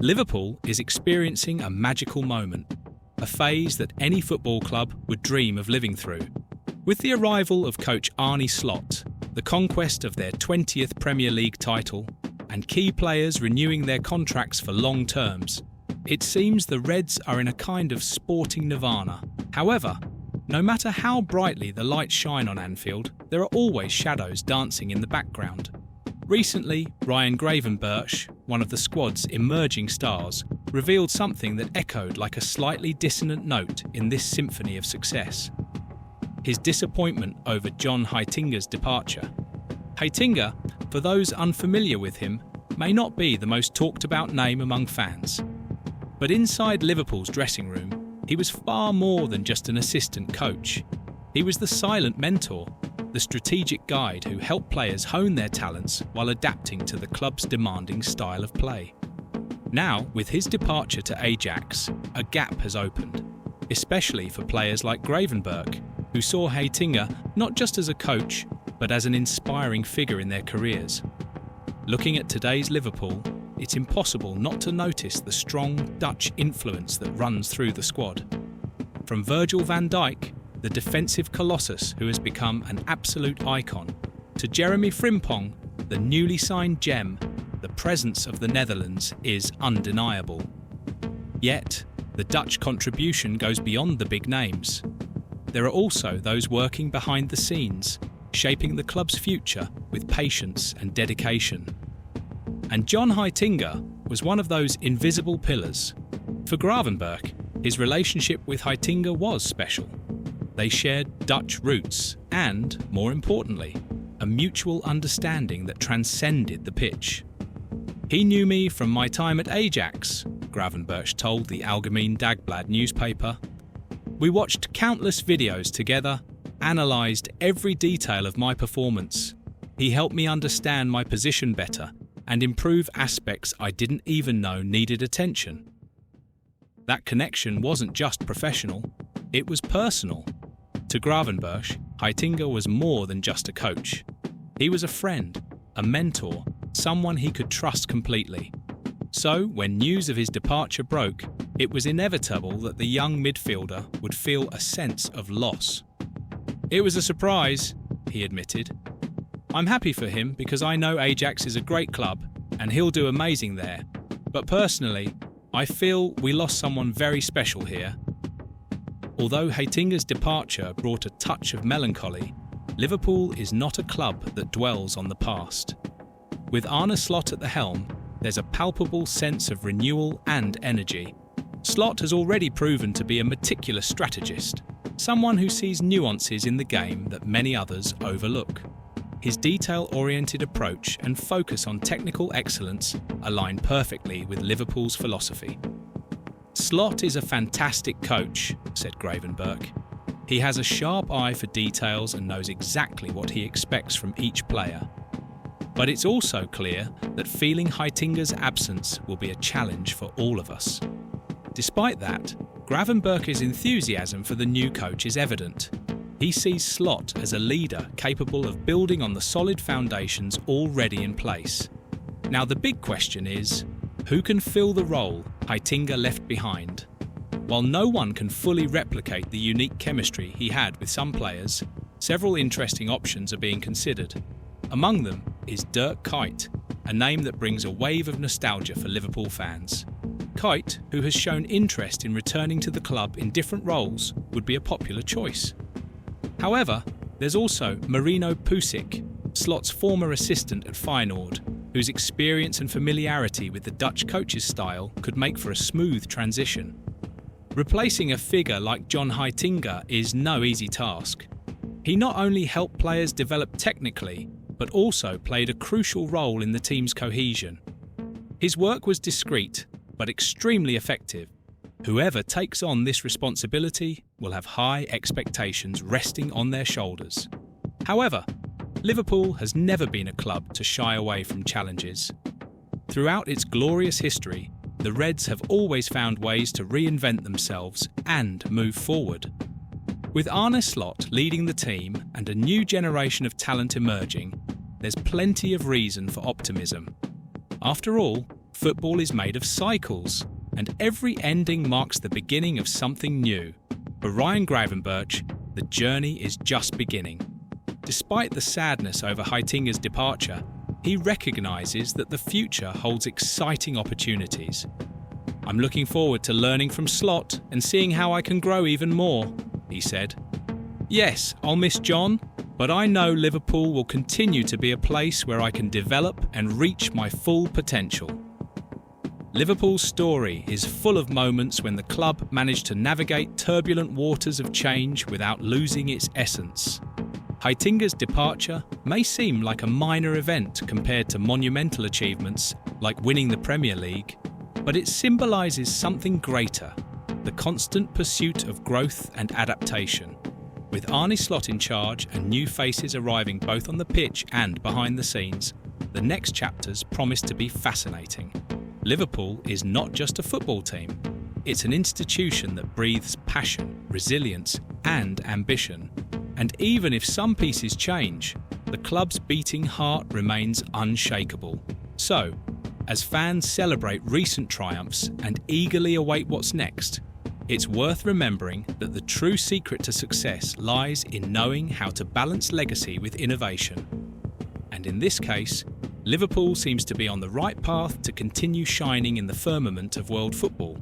Liverpool is experiencing a magical moment, a phase that any football club would dream of living through. With the arrival of coach Arne Slot, the conquest of their 20th Premier League title, and key players renewing their contracts for long terms, it seems the Reds are in a kind of sporting nirvana. However, no matter how brightly the lights shine on Anfield, there are always shadows dancing in the background. Recently, Gravenberch, one of the squad's emerging stars, revealed something that echoed like a slightly dissonant note in this symphony of success. His disappointment over Heitinger's departure. Heitinger, for those unfamiliar with him, may not be the most talked about name among fans. But inside Liverpool's dressing room, he was far more than just an assistant coach. He was the silent mentor, the strategic guide who helped players hone their talents while adapting to the club's demanding style of play. Now, with his departure to Ajax, a gap has opened, especially for players like Gravenberch, who saw Heitinger not just as a coach, but as an inspiring figure in their careers. Looking at today's Liverpool, it's impossible not to notice the strong Dutch influence that runs through the squad. From Virgil van Dijk, the defensive colossus who has become an absolute icon, to Jeremy Frimpong, the newly signed gem, the presence of the Netherlands is undeniable. Yet, the Dutch contribution goes beyond the big names. There are also those working behind the scenes, shaping the club's future with patience and dedication. And Heitinger was one of those invisible pillars. For Gravenberch, his relationship with Heitinger was special. They shared Dutch roots and, more importantly, a mutual understanding that transcended the pitch. He knew me from my time at Ajax, Gravenberch told the Algemeen Dagblad newspaper. We watched countless videos together, analysed every detail of my performance. He helped me understand my position better and improve aspects I didn't even know needed attention. That connection wasn't just professional, it was personal. To Gravenberch, Heitinger was more than just a coach. He was a friend, a mentor, someone he could trust completely. So, when news of his departure broke, it was inevitable that the young midfielder would feel a sense of loss. "It was a surprise," he admitted. "I'm happy for him because I know Ajax is a great club and he'll do amazing there. But personally, I feel we lost someone very special here." Although Heitinger's departure brought a touch of melancholy, Liverpool is not a club that dwells on the past. With Arne Slot at the helm, there's a palpable sense of renewal and energy. Slot has already proven to be a meticulous strategist, someone who sees nuances in the game that many others overlook. His detail-oriented approach and focus on technical excellence align perfectly with Liverpool's philosophy. "Slot is a fantastic coach," said Gravenberch. "He has a sharp eye for details and knows exactly what he expects from each player. But it's also clear that feeling Heitinger's absence will be a challenge for all of us." Despite that, Gravenberch's enthusiasm for the new coach is evident. He sees Slot as a leader capable of building on the solid foundations already in place. Now the big question is, who can fill the role Heitinger left behind? While no one can fully replicate the unique chemistry he had with some players, several interesting options are being considered. Among them is Dirk Kuyt, a name that brings a wave of nostalgia for Liverpool fans. Kuyt, who has shown interest in returning to the club in different roles, would be a popular choice. However, there's also Marino Pusic, Slot's former assistant at Feyenoord, whose experience and familiarity with the Dutch coach's style could make for a smooth transition. Replacing a figure like Heitinger is no easy task. He not only helped players develop technically, but also played a crucial role in the team's cohesion. His work was discreet, but extremely effective. Whoever takes on this responsibility will have high expectations resting on their shoulders. However, Liverpool has never been a club to shy away from challenges. Throughout its glorious history, the Reds have always found ways to reinvent themselves and move forward. With Arne Slot leading the team and a new generation of talent emerging, there's plenty of reason for optimism. After all, Football is made of cycles, and every ending marks the beginning of something new. For Ryan Gravenberch, the journey is just beginning. Despite the sadness over Heitinger's departure, he recognises that the future holds exciting opportunities. "I'm looking forward to learning from Slot and seeing how I can grow even more," he said. "Yes, I'll miss John, but I know Liverpool will continue to be a place where I can develop and reach my full potential." Liverpool's story is full of moments when the club managed to navigate turbulent waters of change without losing its essence. Heitinger's departure may seem like a minor event compared to monumental achievements like winning the Premier League, but it symbolises something greater: the constant pursuit of growth and adaptation. With Arne Slot in charge and new faces arriving both on the pitch and behind the scenes, the next chapters promise to be fascinating. Liverpool is not just a football team. It's an institution that breathes passion, resilience, and ambition. And even if some pieces change, the club's beating heart remains unshakable. So, as fans celebrate recent triumphs and eagerly await what's next, it's worth remembering that the true secret to success lies in knowing how to balance legacy with innovation. And in this case, Liverpool seems to be on the right path to continue shining in the firmament of world football.